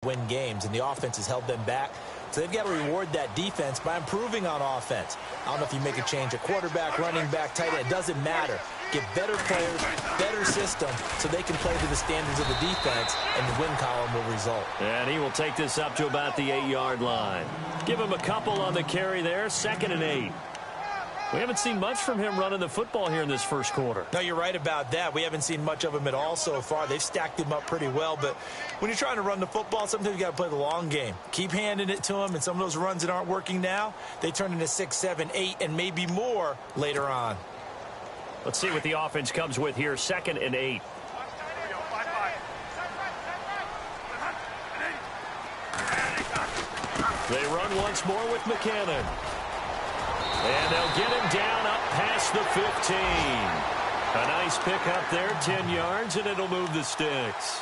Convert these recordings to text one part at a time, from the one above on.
win games, and the offense has held them back. So they've got to reward that defense by improving on offense. I don't know if you make a change at quarterback, running back, tight end. It doesn't matter. Get better players, better system, so they can play to the standards of the defense, and the win column will result. And he will take this up to about the 8-yard line. Give him a couple on the carry there, 2nd and 8. We haven't seen much from him running the football here in this first quarter. No, you're right about that. We haven't seen much of him at all so far. They've stacked him up pretty well, but when you're trying to run the football, sometimes you got to play the long game. Keep handing it to him, and some of those runs that aren't working now, they turn into 6, 7, 8, and maybe more later on. Let's see what the offense comes with here, 2nd and 8. They run once more with McKinnon. And they'll get him down up past the 15. A nice pickup there, 10 yards, and it'll move the sticks.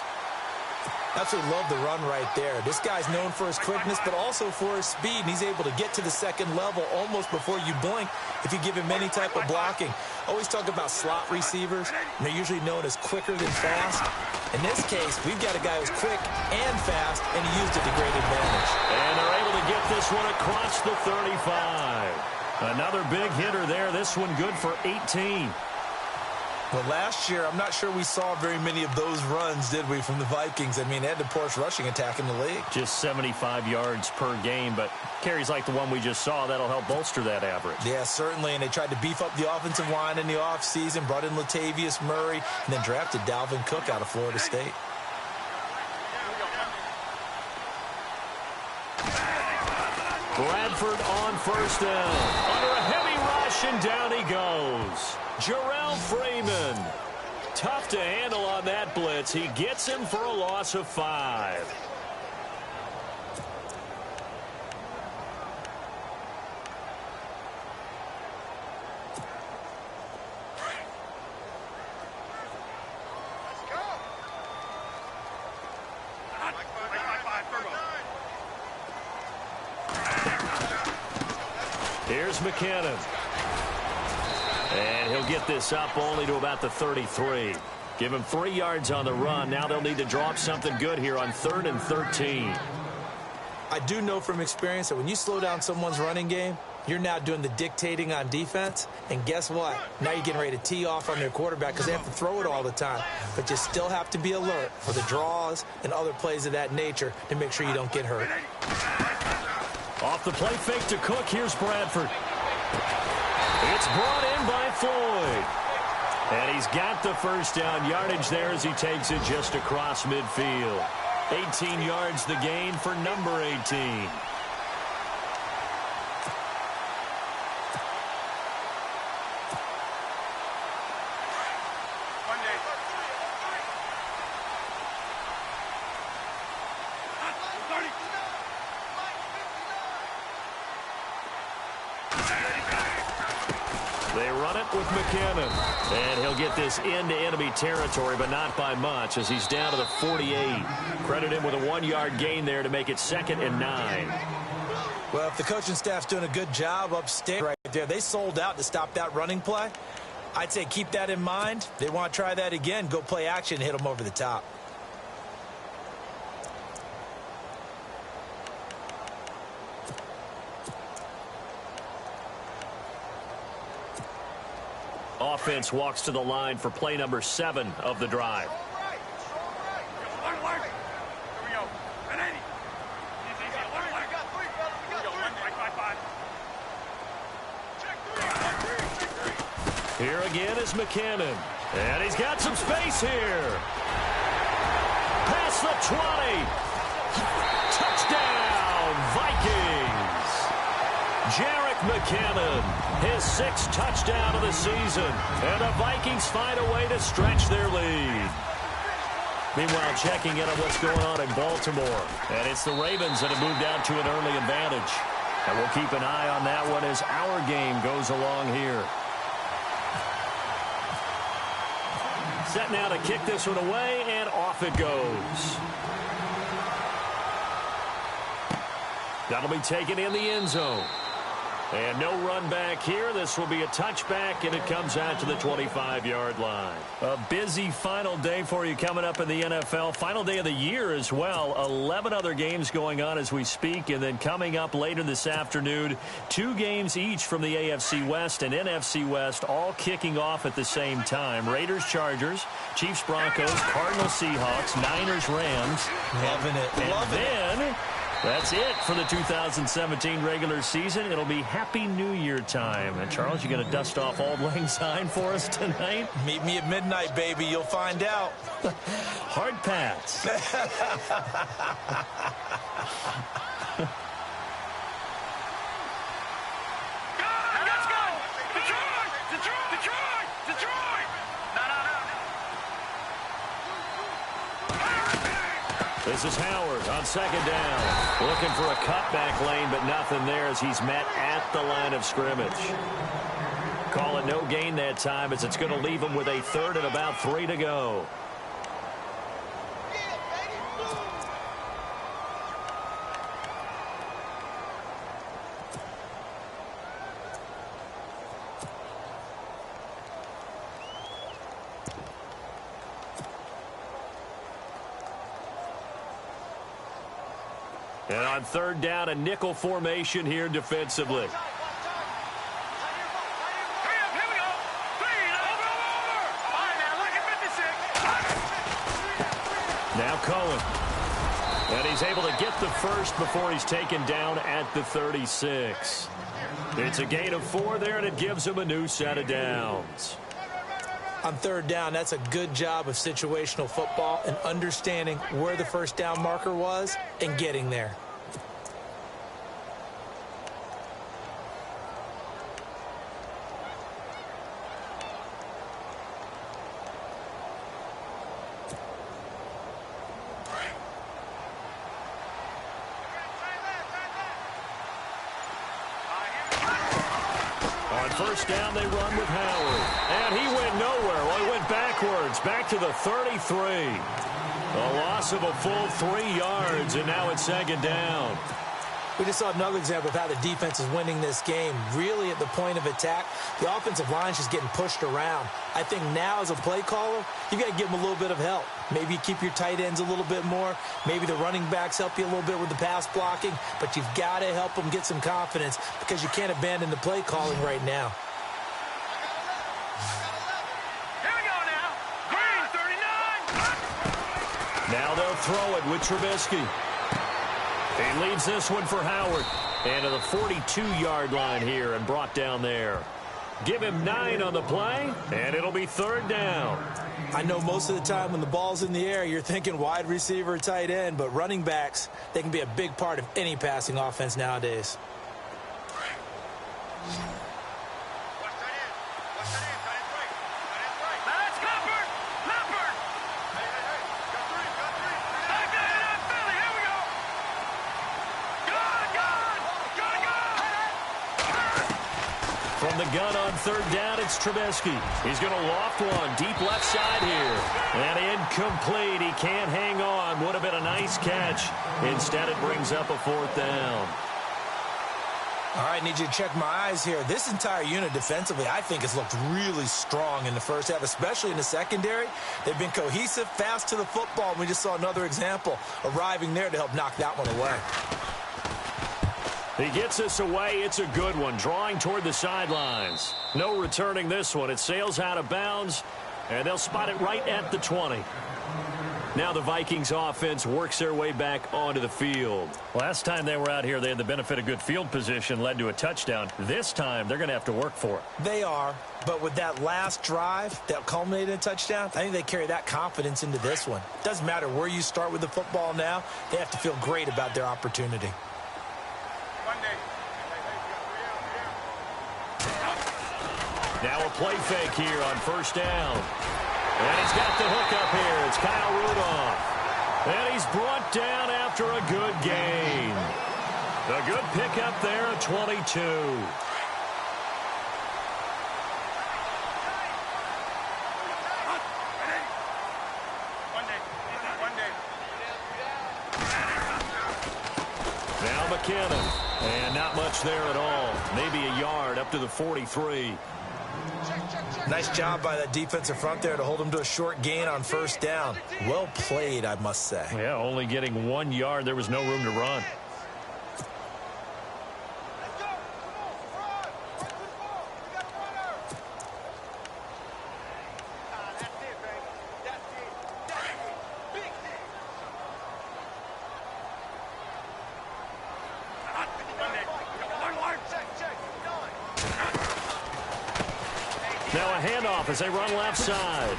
Absolutely love the run right there. This guy's known for his quickness, but also for his speed, and he's able to get to the second level almost before you blink if you give him any type of blocking. Always talk about slot receivers, and they're usually known as quicker than fast. In this case, we've got a guy who's quick and fast, and he used it to great advantage. And they're able to get this one across the 35. Another big hitter there. This one good for 18. Well, last year, I'm not sure we saw very many of those runs, did we, from the Vikings? I mean, they had the poorest rushing attack in the league. Just 75 yards per game, but carries like the one we just saw, that'll help bolster that average. Yeah, certainly, and they tried to beef up the offensive line in the offseason, brought in Latavius Murray, and then drafted Dalvin Cook out of Florida State. Bradford on first down. Under a heavy rush, and down he goes. Jarrell Freeman. Tough to handle on that blitz. He gets him for a loss of 5. Here's McKinnon. And he'll get this up only to about the 33. Give him 3 yards on the run. Now they'll need to draw up something good here on 3rd and 13. I do know from experience that when you slow down someone's running game, you're now doing the dictating on defense. And guess what? Now you're getting ready to tee off on their quarterback because they have to throw it all the time. But you still have to be alert for the draws and other plays of that nature to make sure you don't get hurt. Off the play fake to Cook. Here's Bradford. It's brought in by Floyd. And he's got the first down yardage there as he takes it just across midfield. 18 yards the gain for number 18. They run it with McKinnon. And he'll get this into enemy territory, but not by much as he's down to the 48. Credit him with a 1-yard gain there to make it 2nd and 9. Well, if the coaching staff's doing a good job upstate right there, they sold out to stop that running play. I'd say keep that in mind. They want to try that again. Go play action and hit them over the top. Offense walks to the line for play number 7 of the drive. Here again is McKinnon. And he's got some space here. Past the 20. Touchdown, Vikings. Jarek McKinnon, his 6th touchdown of the season. And the Vikings find a way to stretch their lead. Meanwhile, checking in on what's going on in Baltimore. And it's the Ravens that have moved out to an early advantage. And we'll keep an eye on that one as our game goes along here. Set now to kick this one away, and off it goes. That'll be taken in the end zone. And no run back here. This will be a touchback, and it comes out to the 25-yard line. A busy final day for you coming up in the NFL. Final day of the year as well. 11 other games going on as we speak. And then coming up later this afternoon, 2 games each from the AFC West and NFC West, all kicking off at the same time. Raiders, Chargers, Chiefs, Broncos, Cardinals, Seahawks, Niners, Rams. Loving it. And then that's it for the 2017 regular season. It'll be Happy New Year time. And Charles, you going to dust off Auld Lang Syne for us tonight? Meet me at midnight, baby. You'll find out. Hard pass. This is Howard on second down. Looking for a cutback lane, but nothing there as he's met at the line of scrimmage. Call it no gain that time as it's going to leave him with a third and about 3 to go. And on third down, a nickel formation here defensively. Now Cohen. And he's able to get the first before he's taken down at the 36. It's a gain of 4 there, and it gives him a new set of downs. On third down, that's a good job of situational football and understanding where the first down marker was and getting there. First down, they run with Howard. And he went nowhere. Well, he went backwards, back to the 33. A loss of a full 3 yards, and now it's second down. We just saw another example of how the defense is winning this game. Really at the point of attack, the offensive line is just getting pushed around. I think now as a play caller, you got to give them a little bit of help. Maybe you keep your tight ends a little bit more. Maybe the running backs help you a little bit with the pass blocking. But you've got to help them get some confidence because you can't abandon the play calling right now. Here we go now. Green, 39. Now they'll throw it with Trubisky. He leads this one for Howard. And to the 42-yard line here and brought down there. Give him 9 on the play, and it'll be third down. I know most of the time when the ball's in the air, you're thinking wide receiver, tight end, but running backs, they can be a big part of any passing offense nowadays. From the gun on third down, it's Trubisky. He's going to loft one deep left side here. And incomplete. He can't hang on. Would have been a nice catch. Instead, it brings up a fourth down. All right, need you to check my eyes here. This entire unit defensively, I think, has looked really strong in the first half, especially in the secondary. They've been cohesive, fast to the football. And we just saw another example arriving there to help knock that one away. He gets this away. It's a good one. Drawing toward the sidelines. No returning this one. It sails out of bounds, and they'll spot it right at the 20. Now the Vikings offense works their way back onto the field. Last time they were out here, they had the benefit of good field position, led to a touchdown. This time, they're going to have to work for it. They are, but with that last drive that culminated in a touchdown, I think they carry that confidence into this one. Doesn't matter where you start with the football now. They have to feel great about their opportunity. Now a play fake here on first down. And he's got the hook up here. It's Kyle Rudolph. And he's brought down after a good gain. A good pickup there at 22. Now Now McKinnon. And not much there at all. Maybe a yard up to the 43. Nice job by that defensive front there to hold him to a short gain on first down. Well played, I must say. Yeah, only getting 1 yard. There was no room to run. Now a handoff as they run left side.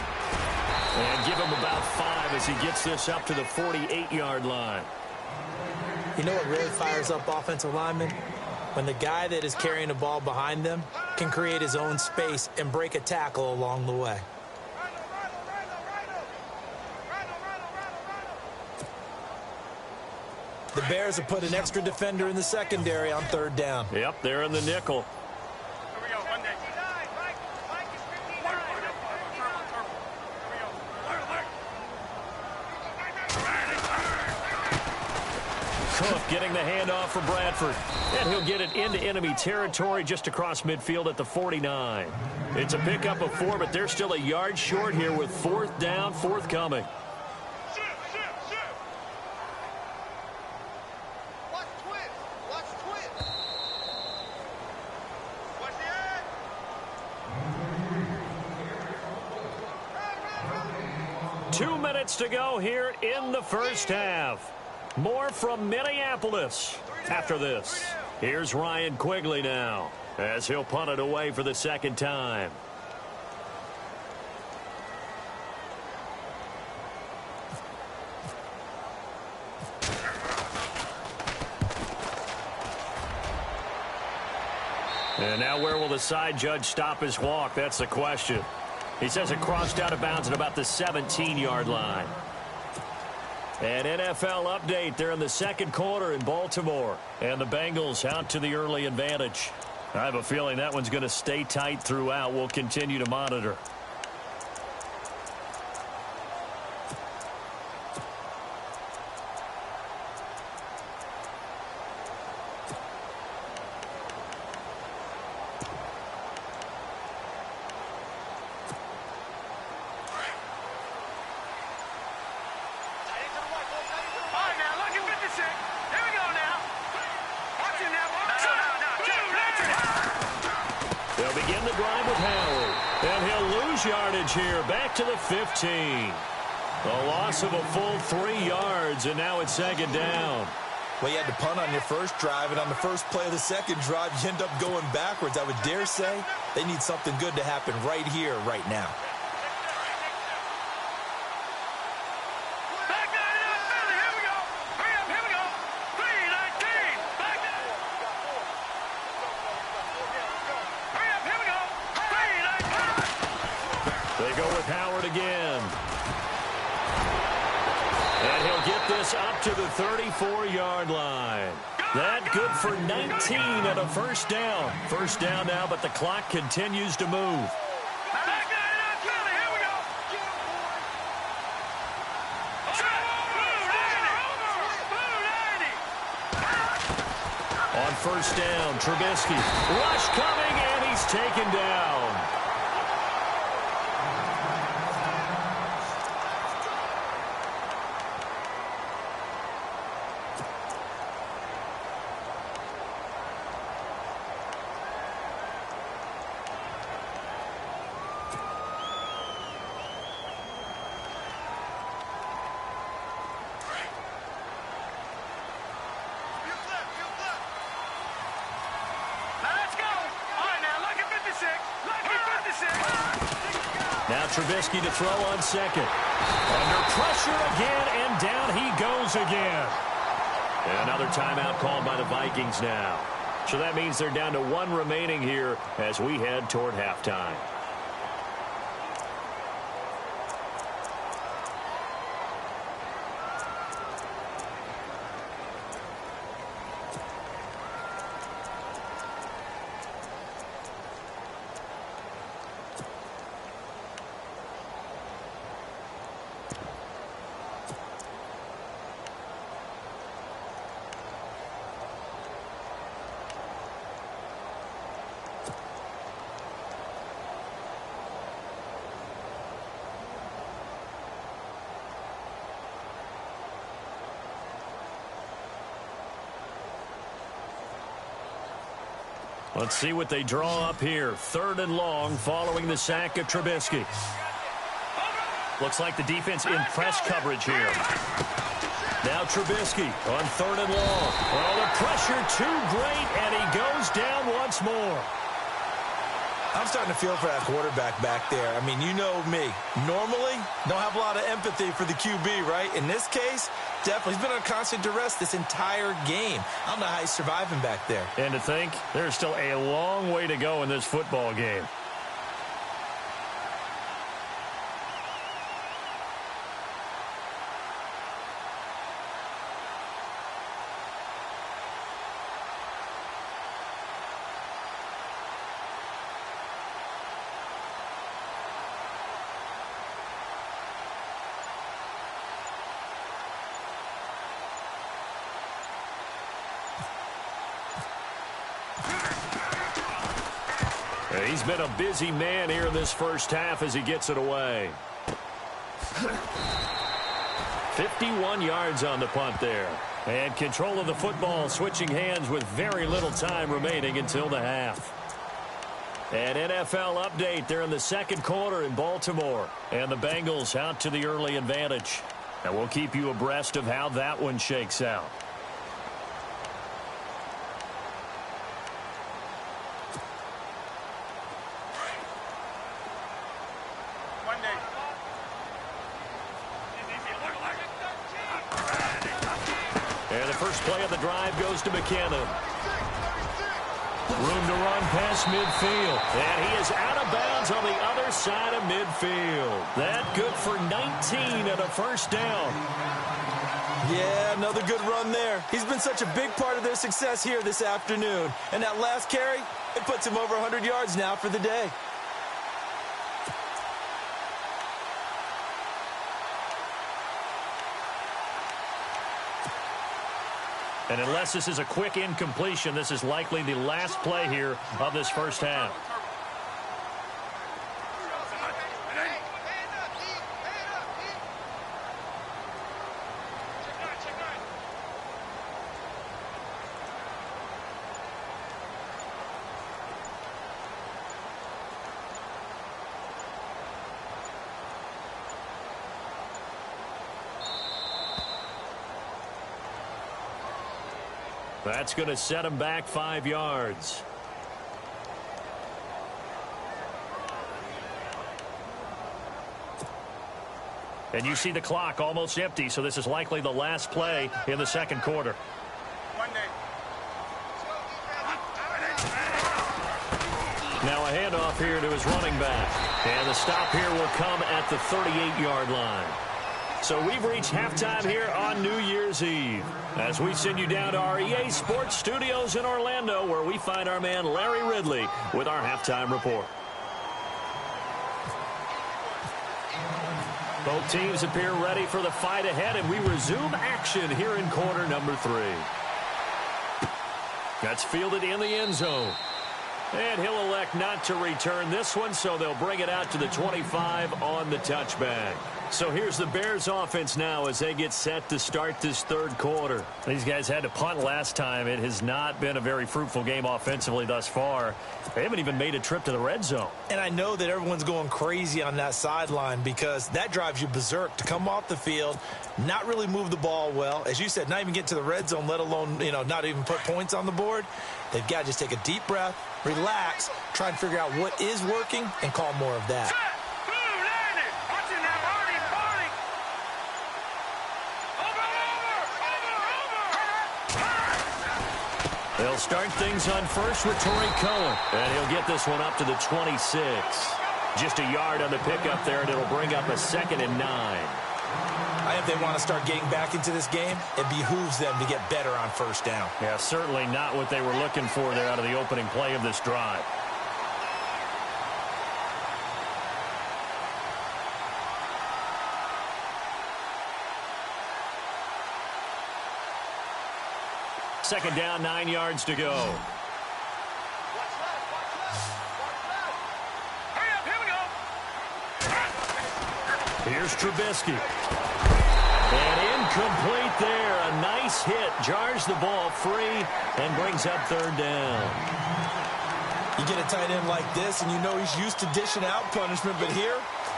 And give him about 5 as he gets this up to the 48-yard line. You know what really fires up offensive linemen? When the guy that is carrying the ball behind them can create his own space and break a tackle along the way. The Bears have put an extra defender in the secondary on third down. Yep, they're in the nickel. Cook getting the handoff for Bradford. And he'll get it into enemy territory just across midfield at the 49. It's a pickup of 4, but they're still a yard short here with 4th down forthcoming. To go here in the first half. More from Minneapolis after this. Here's Ryan Quigley now as he'll punt it away for the second time. And now where will the side judge stop his walk? That's the question. He says it crossed out of bounds at about the 17-yard line. An NFL update. They're in the second quarter in Baltimore. And the Bengals out to the early advantage. I have a feeling that one's going to stay tight throughout. We'll continue to monitor. Here back to the 15. A loss of a full 3 yards, and now it's second down. Well, you had to punt on your first drive, and on the first play of the second drive, you end up going backwards. I would dare say they need something good to happen right here, right now. Again. And he'll get this up to the 34-yard line. That good for 19 and a first down. First down now, but the clock continues to move. On first down, Trubisky. Rush coming, and he's taken down. Now Trubisky to throw on second. Under pressure again, and down he goes again. And another timeout called by the Vikings now. So that means they're down to 1 remaining here as we head toward halftime. Let's see what they draw up here. 3rd and long following the sack of Trubisky. Looks like the defense in press coverage here. Now Trubisky on 3rd and long. Oh, the pressure too great, and he goes down once more. I'm starting to feel for that quarterback back there. I mean, you know me. Normally, don't have a lot of empathy for the QB, right? In this case, definitely. He's been on constant duress this entire game. I don't know how he's surviving back there. And to think, there's still a long way to go in this football game. He's been a busy man here in this first half as he gets it away. 51 yards on the punt there. And control of the football switching hands with very little time remaining until the half. An NFL update there in the second quarter in Baltimore. And the Bengals out to the early advantage. And we'll keep you abreast of how that one shakes out. First play of the drive goes to McKinnon. Room to run past midfield. And he is out of bounds on the other side of midfield. That good for 19 and a first down. Yeah, another good run there. He's been such a big part of their success here this afternoon. And that last carry, it puts him over 100 yards now for the day. And unless this is a quick incompletion, this is likely the last play here of this first half. That's going to set him back 5 yards. And you see the clock almost empty, so this is likely the last play in the second quarter. Now a handoff here to his running back. And the stop here will come at the 38-yard line. So we've reached halftime here on New Year's Eve as we send you down to our EA Sports Studios in Orlando, where we find our man Larry Ridley with our halftime report. Both teams appear ready for the fight ahead, and we resume action here in quarter number 3. That's fielded in the end zone. And he'll elect not to return this one, so they'll bring it out to the 25 on the touchback. So here's the Bears offense now as they get set to start this third quarter. These guys had to punt last time. It has not been a very fruitful game offensively thus far. They haven't even made a trip to the red zone. And I know that everyone's going crazy on that sideline because that drives you berserk to come off the field, not really move the ball well. As you said, not even get to the red zone, let alone, not even put points on the board. They've got to just take a deep breath, relax, try and figure out what is working, and call more of that. They'll start things on first with Torrey Cohen. And he'll get this one up to the 26. Just a yard on the pickup there, and it'll bring up a 2nd and 9. I think they want to start getting back into this game. It behooves them to get better on first down. Yeah, certainly not what they were looking for there out of the opening play of this drive. Second down, 9 yards to go. Here's Trubisky. And incomplete there. A nice hit. Jars the ball free and brings up third down. You get a tight end like this, and you know he's used to dishing out punishment, but here,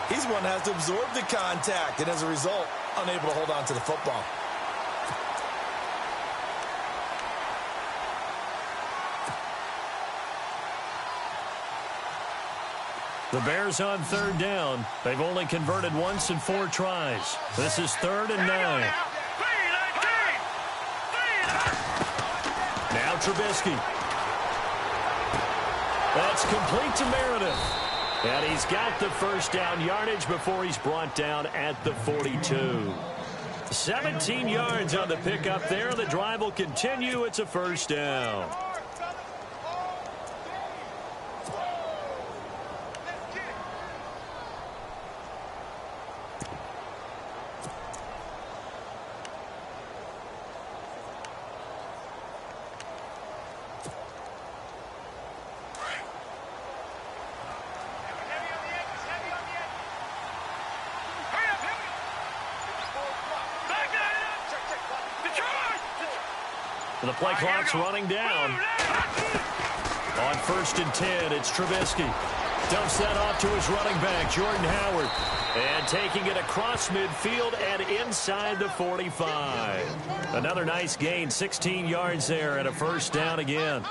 he's one that has to absorb the contact, and as a result, unable to hold on to the football. The Bears on third down. They've only converted once in 4 tries. This is 3rd and 9. Now Trubisky. That's complete to Meredith. And he's got the first down yardage before he's brought down at the 42. 17 yards on the pickup there. The drive will continue. It's a first down. The play clock's running down. On 1st and 10, it's Trubisky. Dumps that off to his running back, Jordan Howard. And taking it across midfield and inside the 45. Another nice gain, 16 yards there and a first down again.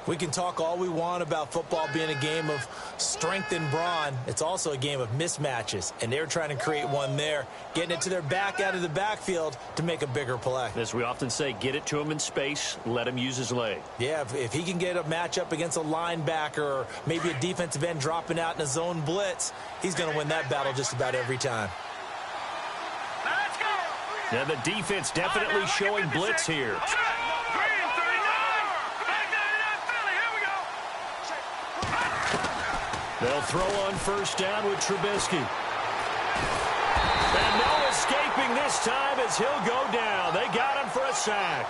We can talk all we want about football being a game of strength and brawn. It's also a game of mismatches, and they're trying to create one there, getting it to their back out of the backfield to make a bigger play. As we often say, get it to him in space, let him use his leg. Yeah, if he can get a matchup against a linebacker or maybe a defensive end dropping out in a zone blitz, he's going to win that battle just about every time. Now the defense definitely showing blitz here. They'll throw on first down with Trubisky. And no escaping this time as he'll go down. They got him for a sack.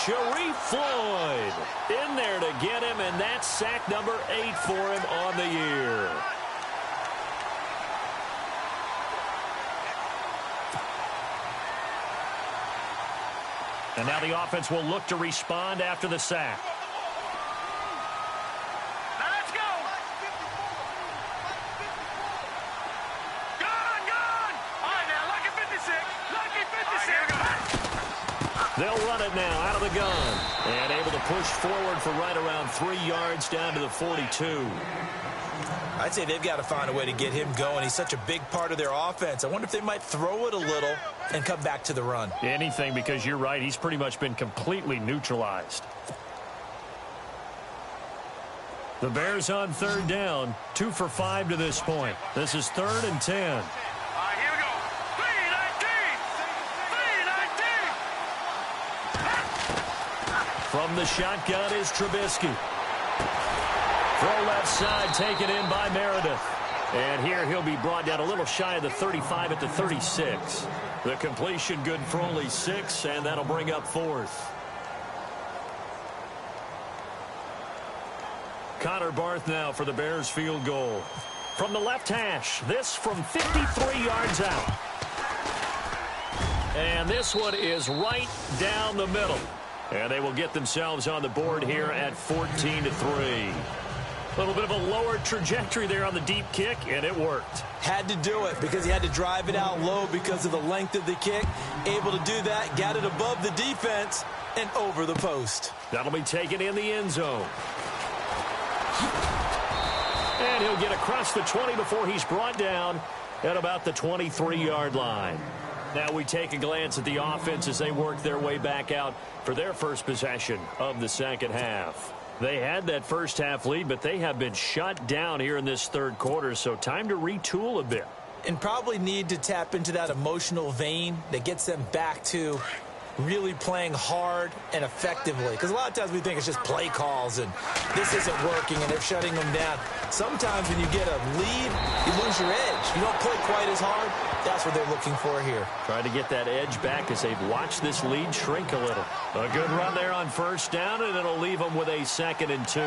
Sharif Floyd in there to get him, and that's sack number 8 for him on the year. And now the offense will look to respond after the sack. They'll run it now out of the gun. And able to push forward for right around 3 yards down to the 42. I'd say they've got to find a way to get him going. He's such a big part of their offense. I wonder if they might throw it a little and come back to the run. Anything, because you're right. He's pretty much been completely neutralized. The Bears on third down. 2 for 5 to this point. This is 3rd and 10. From the shotgun is Trubisky. Throw left side, taken in by Meredith. And here he'll be brought down a little shy of the 35 at the 36. The completion good for only 6, and that'll bring up 4th. Connor Barth now for the Bears field goal. From the left hash, this from 53 yards out. And this one is right down the middle. And they will get themselves on the board here at 14-3. A little bit of a lower trajectory there on the deep kick, and it worked. Had to do it because he had to drive it out low because of the length of the kick. Able to do that, got it above the defense and over the post. That'll be taken in the end zone. And he'll get across the 20 before he's brought down at about the 23-yard line. Now we take a glance at the offense as they work their way back out for their first possession of the second half. They had that first half lead, but they have been shut down here in this third quarter, so time to retool a bit. And probably need to tap into that emotional vein that gets them back to really playing hard and effectively. Because a lot of times we think it's just play calls and this isn't working and they're shutting them down. Sometimes when you get a lead, you lose your edge. You don't play quite as hard. That's what they're looking for here. Trying to get that edge back as they've watched this lead shrink a little. A good run there on first down, and it'll leave them with a 2nd and 2.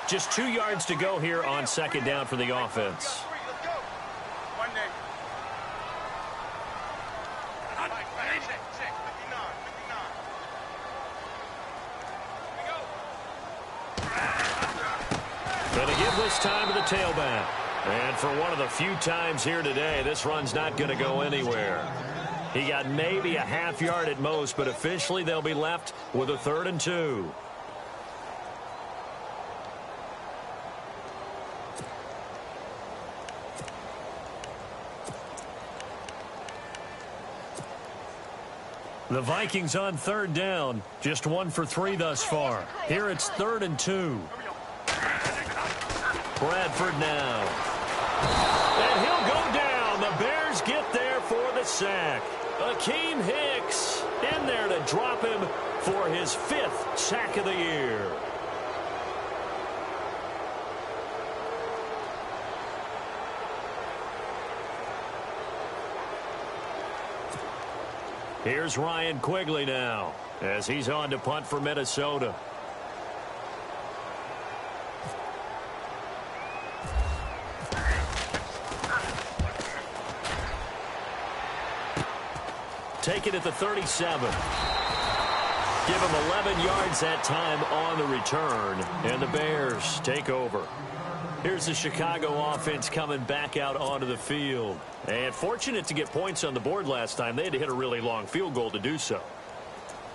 Just 2 yards to go here on second down for the offense. This time to the tailback. And for one of the few times here today, this run's not going to go anywhere. He got maybe a half yard at most, but officially they'll be left with a 3rd and 2. The Vikings on 3rd down. Just 1 for 3 thus far. Here it's 3rd and 2. Bradford now. And he'll go down. The Bears get there for the sack. Akeem Hicks in there to drop him for his 5th sack of the year. Here's Ryan Quigley now as he's on to punt for Minnesota. Take it at the 37. Give him 11 yards that time on the return, and the Bears take over. Here's the Chicago offense coming back out onto the field. And fortunate to get points on the board last time. They had to hit a really long field goal to do so.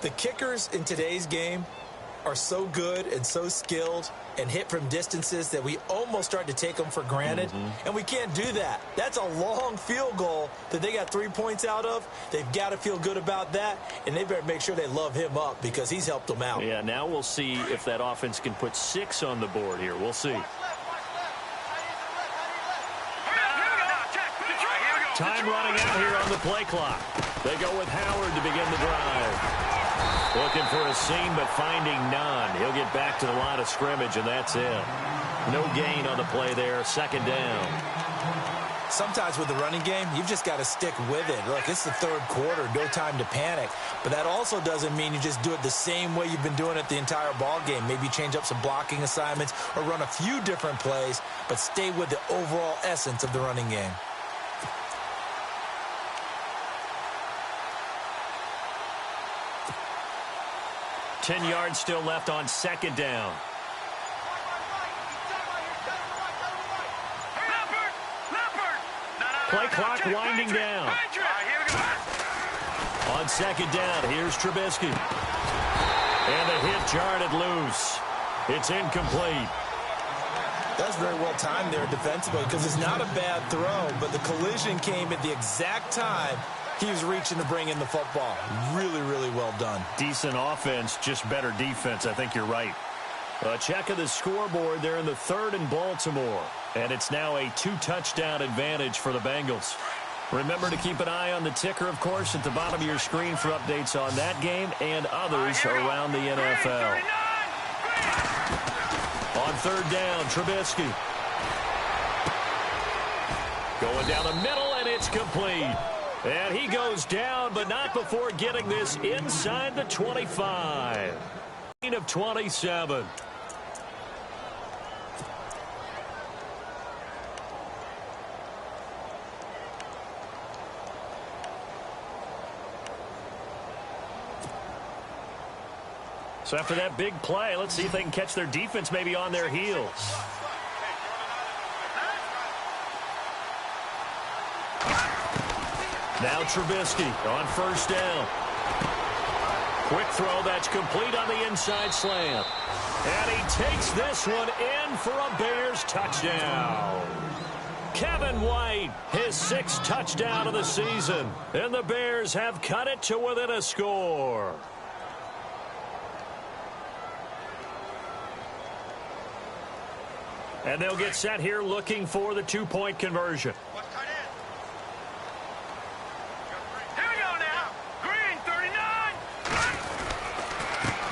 The kickers in today's game are so good and so skilled and hit from distances that we almost start to take them for granted. And we can't do that. That's a long field goal that they got 3 points out of. They've got to feel good about that, and they better make sure they love him up because he's helped them out. Yeah, now we'll see if that offense can put 6 on the board here. We'll see. Time running out here on the play clock. They go with Howard to begin the drive. Looking for a seam, but finding none. He'll get back to the line of scrimmage, and that's it. No gain on the play there. 2nd down. Sometimes with the running game, you've just got to stick with it. Look, it's the 3rd quarter, no time to panic. But that also doesn't mean you just do it the same way you've been doing it the entire ball game. Maybe change up some blocking assignments or run a few different plays, but stay with the overall essence of the running game. Ten yards still left on 2nd down. Play clock winding down. On 2nd down, here's Trubisky. And the hit jarred it loose. It's incomplete. That's very well timed there defensively because it's not a bad throw, but the collision came at the exact time he was reaching to bring in the football. Really, really well done. Decent offense, just better defense. I think you're right. A check of the scoreboard there in the 3rd in Baltimore. And it's now a 2-touchdown advantage for the Bengals. Remember to keep an eye on the ticker, of course, at the bottom of your screen for updates on that game and others around the NFL. On 3rd down, Trubisky. Going down the middle, and it's complete. And he goes down, but not before getting this inside the 25. Of 27. So after that big play, let's see if they can catch their defense maybe on their heels. Now Trubisky on 1st down. Quick throw that's complete on the inside slant. And he takes this one in for a Bears touchdown. Kevin White, his 6th touchdown of the season. And the Bears have cut it to within a score. And they'll get set here looking for the 2-point conversion.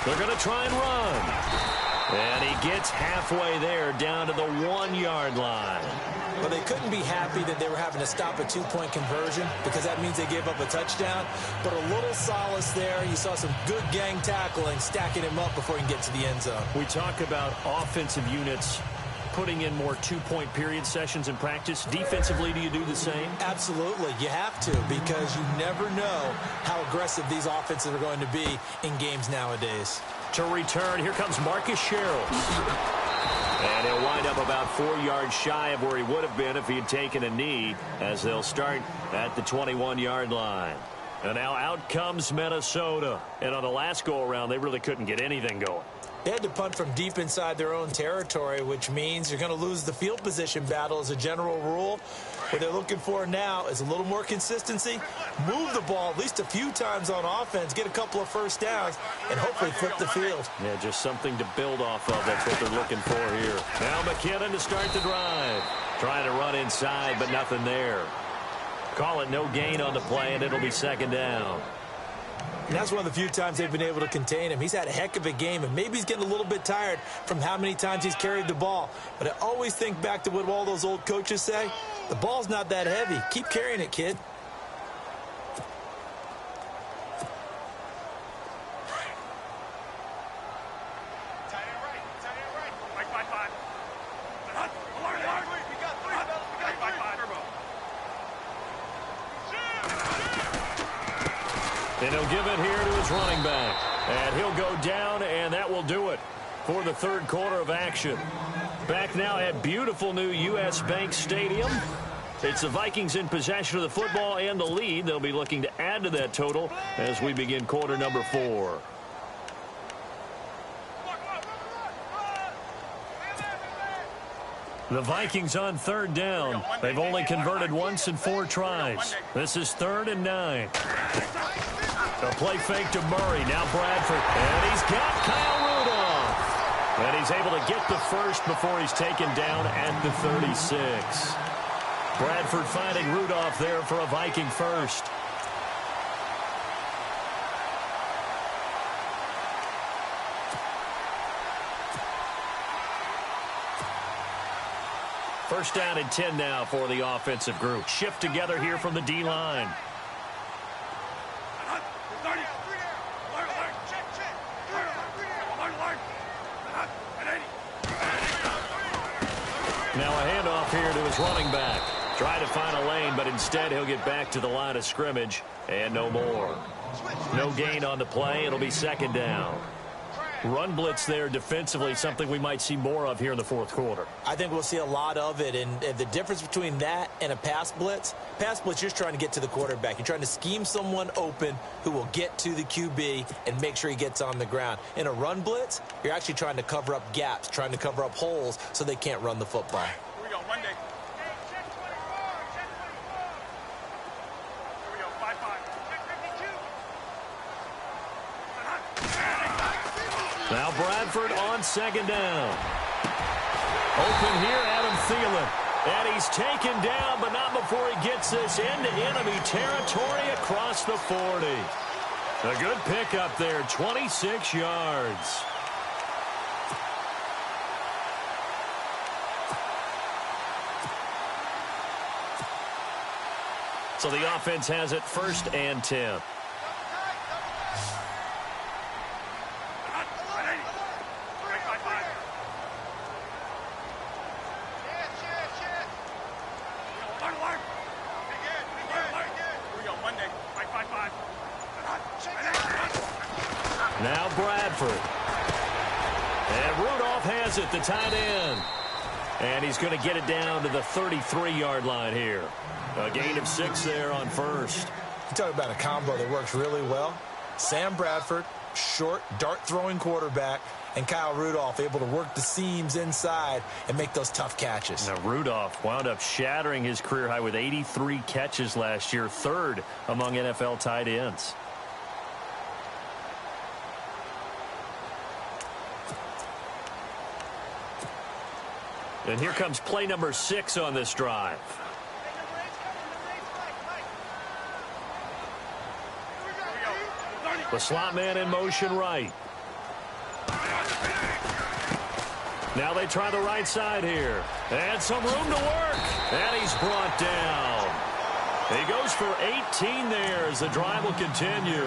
They're going to try and run. And he gets halfway there down to the 1-yard line. Well, they couldn't be happy that they were having to stop a 2-point conversion because that means they gave up a touchdown. But a little solace there. You saw some good gang tackling, stacking him up before he can get to the end zone. We talk about offensive units putting in more 2-point period sessions in practice. Defensively, do you do the same? Absolutely. You have to because you never know how aggressive these offenses are going to be in games nowadays. To return, here comes Marcus Sherrill. And he'll wind up about 4 yards shy of where he would have been if he had taken a knee, as they'll start at the 21-yard line. And now out comes Minnesota. And on the last go-around, they really couldn't get anything going. They had to punt from deep inside their own territory, which means you're going to lose the field position battle as a general rule. What they're looking for now is a little more consistency, move the ball at least a few times on offense, get a couple of first downs, and hopefully flip the field. Yeah, just something to build off of. That's what they're looking for here. Now McKinnon to start the drive. Trying to run inside, but nothing there. Call it no gain on the play, and it'll be second down. And that's one of the few times they've been able to contain him. He's had a heck of a game, and maybe he's getting a little bit tired from how many times he's carried the ball. But I always think back to what all those old coaches say. The ball's not that heavy. Keep carrying it, kid. And he'll give it here to his running back. And he'll go down, and that will do it for the third quarter of action. Back now at beautiful new U.S. Bank Stadium. It's the Vikings in possession of the football and the lead. They'll be looking to add to that total as we begin quarter number 4. The Vikings on third down. They've only converted once in 4 tries. This is 3rd and 9. A play fake to Murray. Now Bradford. And he's got Kyle Rudolph. And he's able to get the first before he's taken down at the 36. Bradford finding Rudolph there for a Viking first. First down and 10 now for the offensive group. Shift together here from the D-line. Now a handoff here to his running back. Try to find a lane, but instead he'll get back to the line of scrimmage and no more. No gain on the play. It'll be second down. Run blitz there defensively, something we might see more of here in the fourth quarter. I think we'll see a lot of it, and the difference between that and a pass blitz, you're just trying to get to the quarterback. You're trying to scheme someone open who will get to the QB and make sure he gets on the ground. In a run blitz, you're actually trying to cover up gaps, trying to cover up holes so they can't run the football. Here we go, Monday. Here we go, 5-5. Now Bradford on second down. Open here, Adam Thielen. And he's taken down, but not before he gets this into enemy territory across the 40. A good pickup there, 26 yards. So the offense has it 1st and 10. Now Bradford. And Rudolph has it, the tight end. And he's going to get it down to the 33-yard line here. A gain of 6 there on first. You talk about a combo that works really well. Sam Bradford, short, dart-throwing quarterback, and Kyle Rudolph able to work the seams inside and make those tough catches. Now Rudolph wound up shattering his career high with 83 catches last year, 3rd among NFL tight ends. And here comes play number 6 on this drive. The slot man in motion right. Now they try the right side here. And some room to work. And he's brought down. He goes for 18 there as the drive will continue.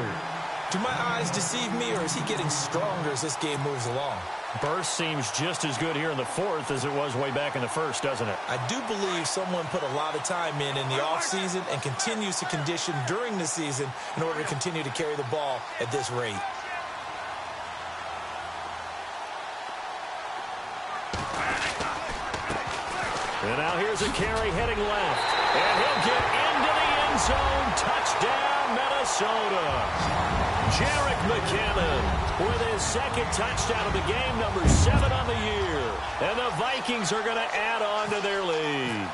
Do my eyes deceive me, or is he getting stronger as this game moves along? Burst seems just as good here in the 4th as it was way back in the 1st, doesn't it? I do believe someone put a lot of time in the offseason and continues to condition during the season in order to continue to carry the ball at this rate. And now here's a carry heading left. And he'll get into the end zone. Touchdown, Minnesota. Jerick McKinnon with his second touchdown of the game, number 7 on the year. And the Vikings are going to add on to their lead.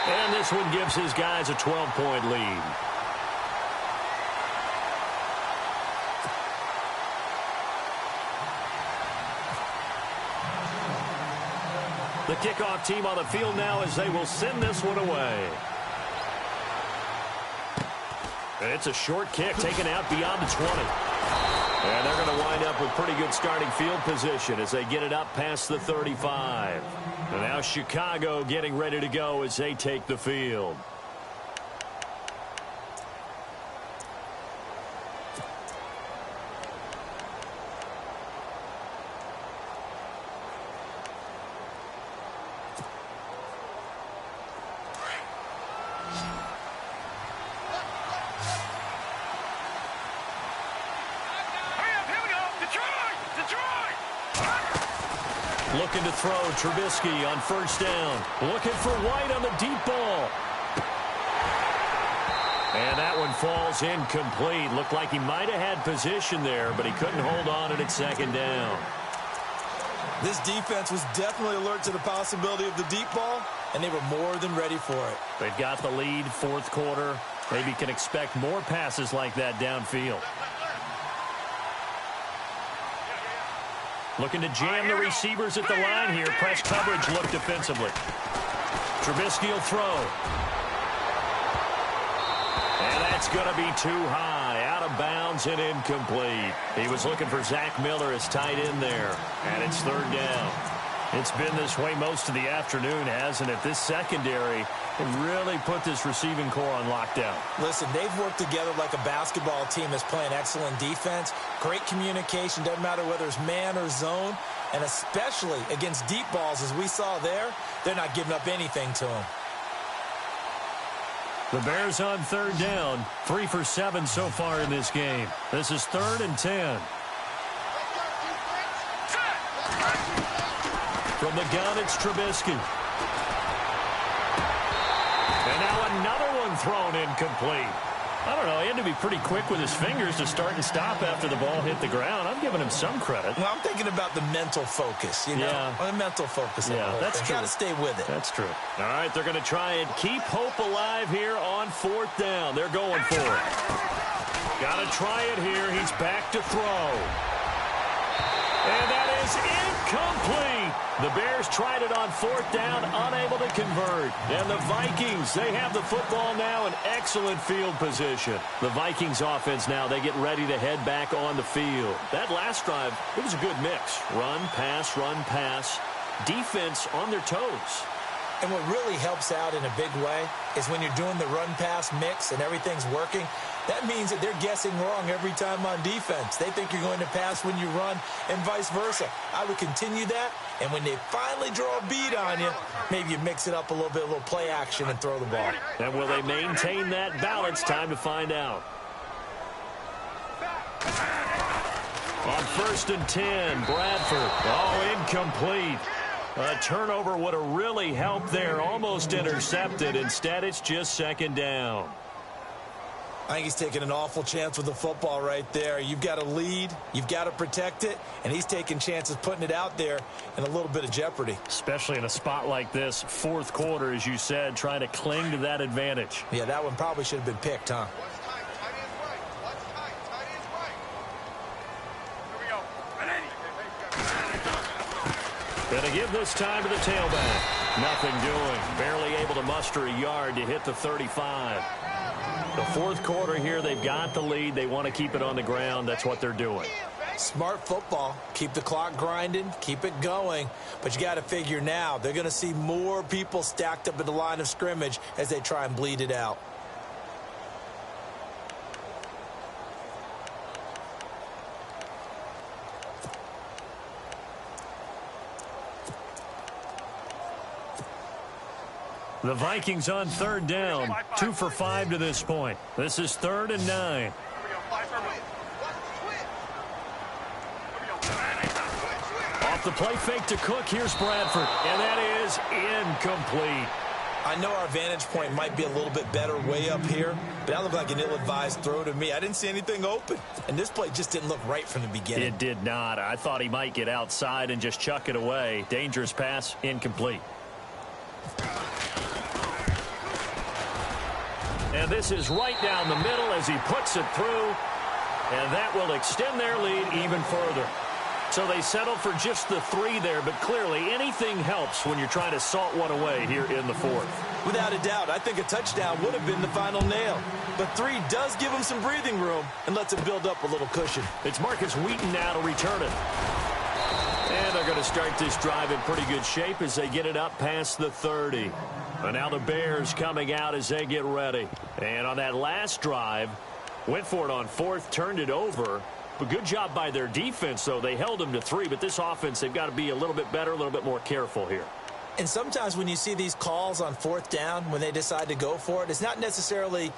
And this one gives his guys a 12-point lead. The kickoff team on the field now as they will send this one away. And it's a short kick taken out beyond the 20. And they're going to wind up with pretty good starting field position as they get it up past the 35. And now Chicago getting ready to go as they take the field. Looking to throw, Trubisky on first down. Looking for White on the deep ball. And that one falls incomplete. Looked like he might have had position there, but he couldn't hold on at second down. This defense was definitely alert to the possibility of the deep ball, and they were more than ready for it. They've got the lead, fourth quarter. Maybe can expect more passes like that downfield. Looking to jam the receivers at the line here. Press coverage look defensively. Trubisky will throw. And that's going to be too high. Out of bounds and incomplete. He was looking for Zach Miller as tight end there. And it's third down. It's been this way most of the afternoon, hasn't it? This secondary can really put this receiving core on lockdown. Listen, they've worked together like a basketball team that's playing excellent defense. Great communication, doesn't matter whether it's man or zone. And especially against deep balls, as we saw there, they're not giving up anything to them. The Bears on third down, 3 for 7 so far in this game. This is 3rd and 10. From the gun, it's Trubisky. And now another one thrown incomplete. I don't know, he had to be pretty quick with his fingers to start and stop after the ball hit the ground. I'm giving him some credit. Well, I'm thinking about the mental focus, you know? Yeah. The mental focus. Yeah, that's true. Got to stay with it. That's true. All right, they're going to try and keep hope alive here on 4th down. They're going for it. Got to try it here. He's back to throw. And that is incomplete. The Bears tried it on 4th down, unable to convert. And the Vikings, they have the football now in excellent field position. The Vikings offense now, they get ready to head back on the field. That last drive, it was a good mix. Run, pass, defense on their toes. And what really helps out in a big way is when you're doing the run-pass mix and everything's working, that means that they're guessing wrong every time on defense. They think you're going to pass when you run and vice versa. I would continue that, and when they finally draw a bead on you, maybe you mix it up a little bit, a little play action, and throw the ball. And will they maintain that balance? Time to find out. On 1st and 10, Bradford. Oh, incomplete. A turnover would have really helped there. Almost intercepted. Instead, it's just 2nd down. I think he's taking an awful chance with the football right there. You've got a lead. You've got to protect it. And he's taking chances putting it out there in a little bit of jeopardy. Especially in a spot like this, 4th quarter, as you said, trying to cling to that advantage. Yeah, that one probably should have been picked, huh? Gonna give this time to the tailback. Nothing doing. Barely able to muster a yard to hit the 35. The 4th quarter here, they've got the lead. They want to keep it on the ground. That's what they're doing. Smart football. Keep the clock grinding. Keep it going. But you got to figure now, they're going to see more people stacked up at the line of scrimmage as they try and bleed it out. The Vikings on 3rd down, 2 for 5 to this point. This is 3rd and 9. the play fake to Cook. Here's Bradford, and that is incomplete. I know our vantage point might be a little bit better way up here, but that looked like an ill-advised throw to me. I didn't see anything open, and this play just didn't look right from the beginning. It did not. I thought he might get outside and just chuck it away. Dangerous pass, incomplete. And this is right down the middle as he puts it through, and that will extend their lead even further. So they settled for just the 3 there, but clearly anything helps when you're trying to salt one away here in the 4th. Without a doubt, I think a touchdown would have been the final nail. But 3 does give them some breathing room and lets them build up a little cushion. It's Marcus Wheaton now to return it. And they're going to start this drive in pretty good shape as they get it up past the 30. And now the Bears coming out as they get ready. And on that last drive, went for it on 4th, turned it over. But good job by their defense, though. They held them to 3, but this offense, they've got to be a little bit better, a little bit more careful here. And sometimes when you see these calls on 4th down, when they decide to go for it, it's not necessarily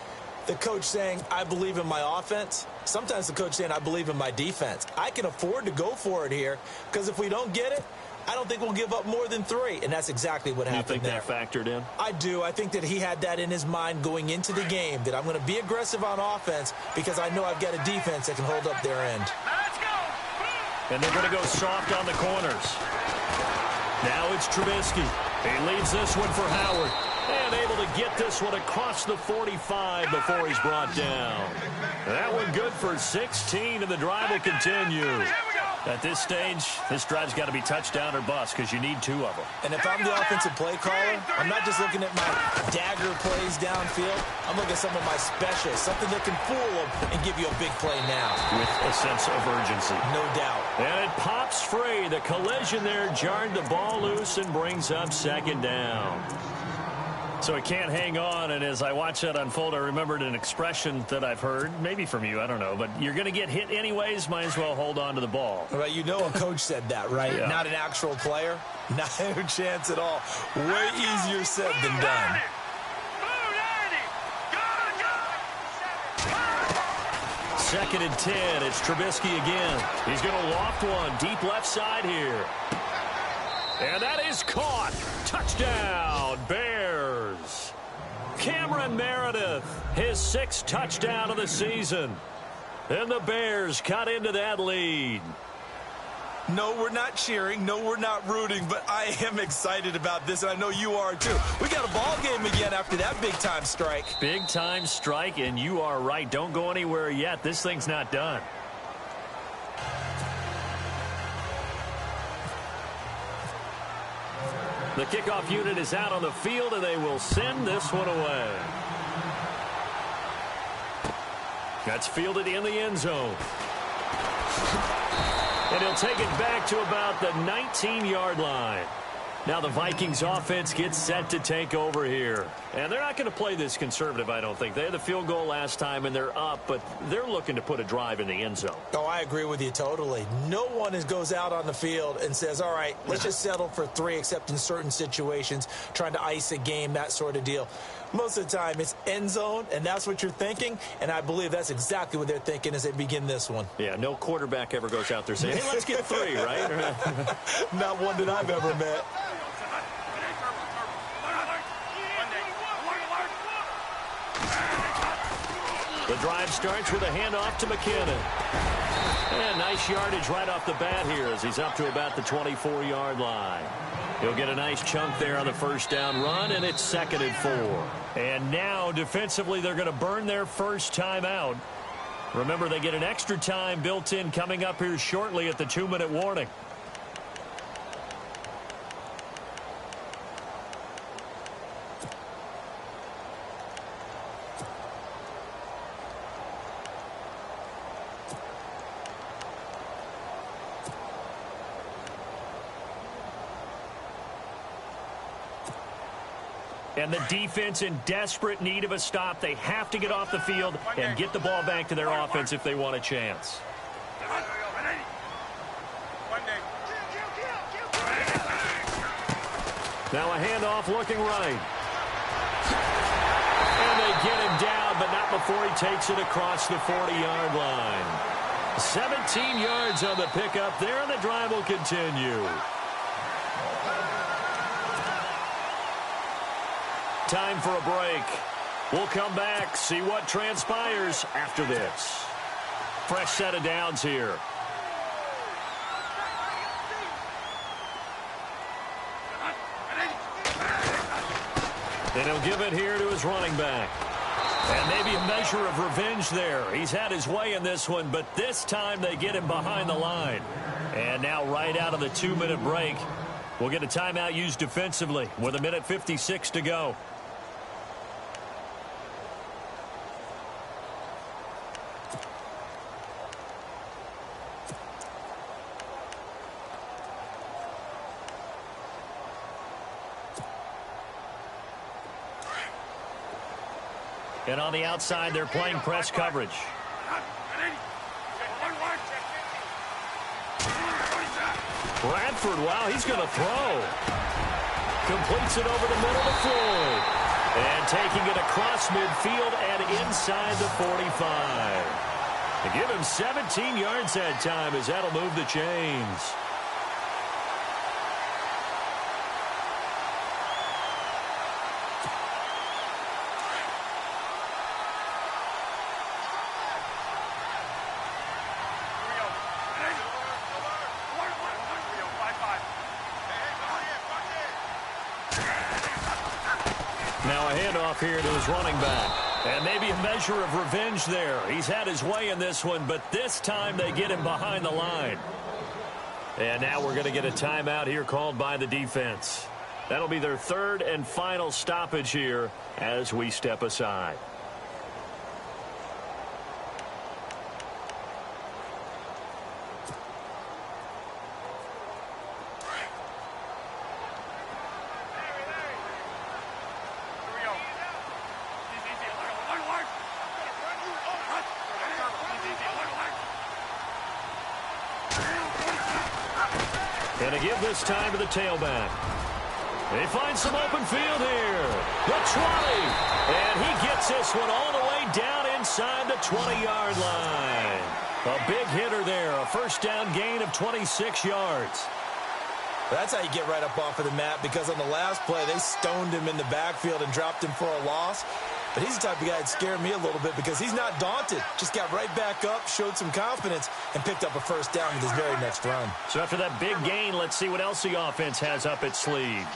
the coach saying, I believe in my offense. Sometimes the coach saying, I believe in my defense. I can afford to go for it here because if we don't get it, I don't think we'll give up more than 3, and that's exactly what happened there. You think that factored in? I do. I think that he had that in his mind going into the game, that I'm going to be aggressive on offense because I know I've got a defense that can hold up their end. Let's go! And they're going to go soft on the corners. Now it's Trubisky. He leads this one for Howard. And able to get this one across the 45 before he's brought down. That one good for 16, and the drive will continue. At this stage, this drive's got to be touchdown or bust because you need 2 of them. And if I'm the offensive play caller, I'm not just looking at my dagger plays downfield. I'm looking at some of my specials, something that can fool them and give you a big play now. With a sense of urgency. No doubt. And it pops free. The collision there jarred the ball loose and brings up 2nd down. So it can't hang on, and as I watch that unfold, I remembered an expression that I've heard, maybe from you, I don't know, but you're going to get hit anyways, might as well hold on to the ball. Well, you know a coach said that, right? Yeah. Not an actual player. Not a chance at all. Way easier said than done. 2nd and 10, it's Trubisky again. He's going to loft one deep left side here. And that is caught. Touchdown, Bears. Cameron Meredith, his 6th touchdown of the season. And the Bears cut into that lead. No, we're not cheering. No, we're not rooting. But I am excited about this, and I know you are too. We got a ball game again after that big-time strike. Big-time strike, and you are right. Don't go anywhere yet. This thing's not done. The kickoff unit is out on the field, and they will send this one away. That's fielded in the end zone. And he'll take it back to about the 19-yard line. Now the Vikings offense gets set to take over here. And they're not going to play this conservative, I don't think. They had the field goal last time, and they're up, but they're looking to put a drive in the end zone. Oh, I agree with you totally. No one goes out on the field and says, all right, let's just settle for 3, except in certain situations, trying to ice a game, that sort of deal. Most of the time, it's end zone, and that's what you're thinking, and I believe that's exactly what they're thinking as they begin this one. Yeah, no quarterback ever goes out there saying, hey, let's get 3, right? Not one that I've ever met. The drive starts with a handoff to McKinnon. And nice yardage right off the bat here as he's up to about the 24-yard line. He'll get a nice chunk there on the 1st down run, and it's 2nd and 4. And now, defensively, they're going to burn their first time out. Remember, they get an extra time built in coming up here shortly at the 2-minute warning. And the defense in desperate need of a stop. They have to get off the field and get the ball back to their offense if they want a chance. Now a handoff looking right. And they get him down, but not before he takes it across the 40-yard line. 17 yards on the pickup there, and the drive will continue. Time for a break. We'll come back, see what transpires after this. Fresh set of downs here. And he'll give it here to his running back. And maybe a measure of revenge there. He's had his way in this one, but this time they get him behind the line. And now right out of the 2-minute break, we'll get a timeout used defensively with 1:56 to go. And on the outside, they're playing press coverage. Bradford, wow, he's going to throw. Completes it over the middle to Floyd. And taking it across midfield and inside the 45. To give him 17 yards that time, as that'll move the chains. Now a handoff here to his running back. And maybe a measure of revenge there. He's had his way in this one, but this time they get him behind the line. And now we're going to get a timeout here called by the defense. That'll be their third and final stoppage here as we step aside. And to give this time to the tailback. They find some open field here. The 20. And he gets this one all the way down inside the 20-yard line. A big hitter there. A first down gain of 26 yards. That's how you get right up off of the mat, because on the last play, they stoned him in the backfield and dropped him for a loss. But he's the type of guy that scared me a little bit because he's not daunted. Just got right back up, showed some confidence, and picked up a first down with his very next run. So after that big gain, let's see what else the offense has up its sleeve.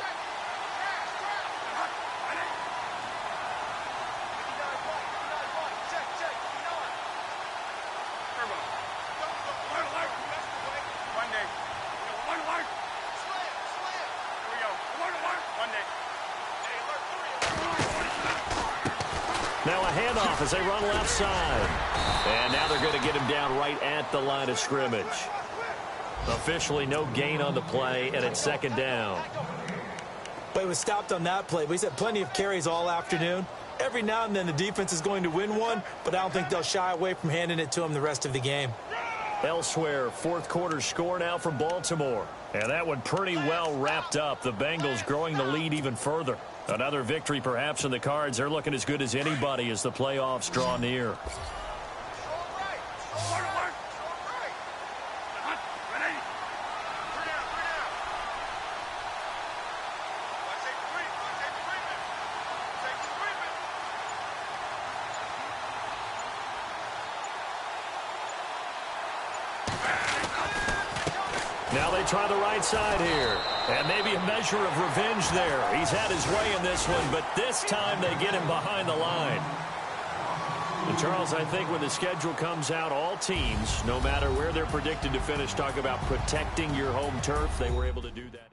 Now a handoff as they run left side. And now they're going to get him down right at the line of scrimmage. Officially no gain on the play, and it's second down. But he was stopped on that play, but he's had plenty of carries all afternoon. Every now and then the defense is going to win one, but I don't think they'll shy away from handing it to him the rest of the game. Elsewhere, fourth quarter score now from Baltimore. And that one pretty well wrapped up. The Bengals growing the lead even further. Another victory perhaps in the cards. They're looking as good as anybody as the playoffs draw near. Now they try the right side here. And maybe a measure of revenge there. He's had his way in this one, but this time they get him behind the line. And Charles, I think when the schedule comes out, all teams, no matter where they're predicted to finish, talk about protecting your home turf. They were able to do that.